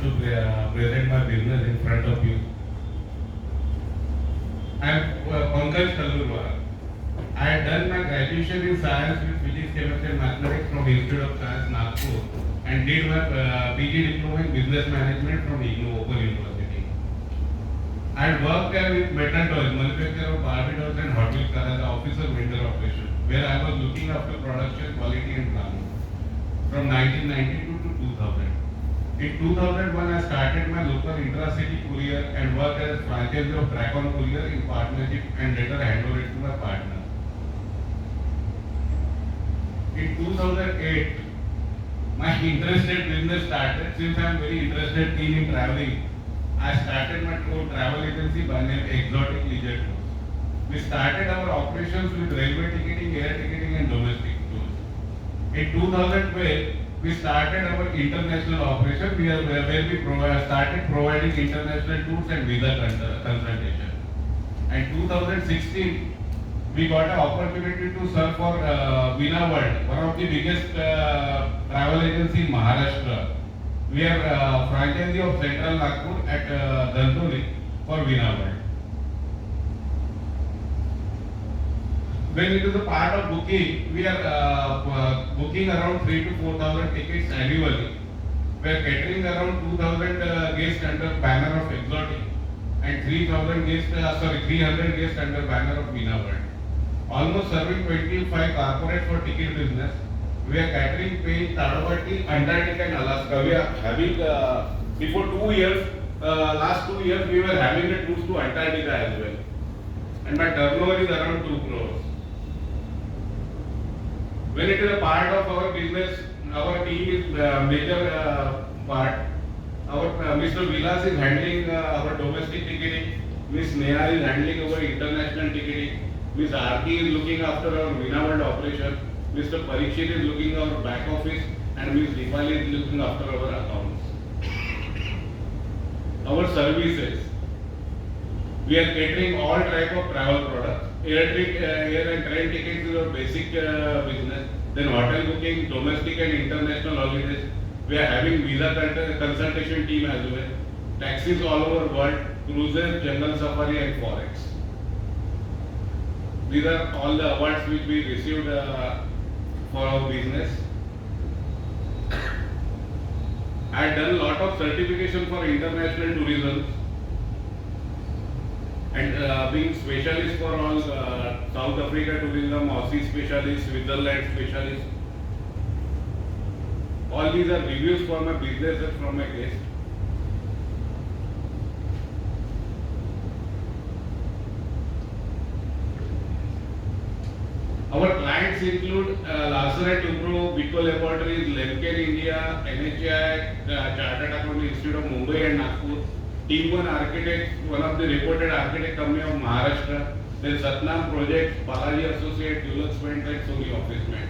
to present my business in front of you. I am Pankaj Kallurwar. I had done my graduation in science with physics, chemistry and mathematics from Institute of Science, Nagpur, and did my PG diploma in business management from IGNOU Open University. I had worked there with metal toys, manufacturer of Barbie dolls and Hot Wheels cars as officer vendor operation, where I was looking after production, quality and planning from 1992 to 2000. In 2001, I started my local intra-city courier and worked as franchisee of Dragon Courier in partnership and later handed it to my partner. In 2008, my interested business started. Since I am very interested in traveling, I started my own travel agency by name Exotic Leisure Tours. We started our operations with railway ticketing, air ticketing and domestic tours. In 2012, we started our international operation where we started providing international tours and visa consultation. And 2016, we got an opportunity to serve for Vina World, one of the biggest travel agency in Maharashtra. We are franchisee of Central Nagpur at Dantoli for Vina World. When it is a part of booking, we are booking around 3,000 to 4,000 tickets annually. We are catering around 2,000 guests under banner of Exotic and 3,000 guests, 300 guests under banner of Vina World. Almost serving 25 corporates for ticket business. We are catering paying Tadavati, Antarctica and Alaska. We are having, before 2 years, last 2 years, we were having the tours to Antarctica as well. And my turnover is around 2 crores. When it is a part of our business, our team is major part. Our Mr. Vilas is handling our domestic ticketing. Ms. Neha is handling our international ticketing. Ms. Aarti is looking after our Vina World operation. Mr. Parikshit is looking our back office, and Ms. Deepali is looking after our accounts. Our services. We are catering all type of travel products. Air and train tickets is our basic business. Then hotel booking, domestic and international holidays. We are having visa consultation team as well. Taxis all over world, cruises, jungle safari and forex. These are all the awards which we received for our business. I had done a lot of certification for international tourism. And being specialist for all South Africa tourism, Aussie specialist, Switzerland specialist. All these are reviews for my businesses from my guests. Our clients include Larsen & Toubro, Biko Laboratories, Lemcare India, NHI, Chartered Accounting Institute of Mumbai and Nagpur. Team 1 Architects, one of the reported architect company of Maharashtra, then Satnam Projects, Balaji Associates, Dulux Paint and Sony Office Mate.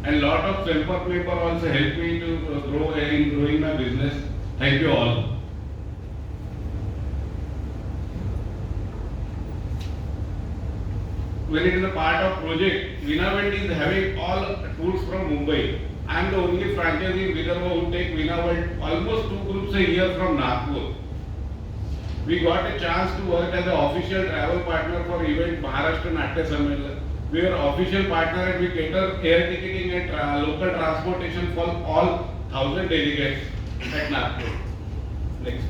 And lot of Sampark paper also helped me to grow in growing my business. Thank you all. When it is a part of project, Vina World is having all tours from Mumbai. I am the only franchisee in Vidarbha who take Vina World almost 2 groups a year from Nagpur. We got a chance to work as an official travel partner for event Maharashtra Natya Sammellan. We are official partner and we cater air ticketing and local transportation for all 1,000 delegates at Nagpur. Next.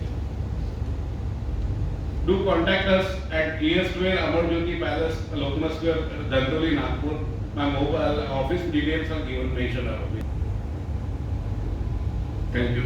Do contact us at ES12 Amar Jyoti Palace, Lokma Square, Dantoli, Nagpur. My mobile office details are given mentioned. Thank you.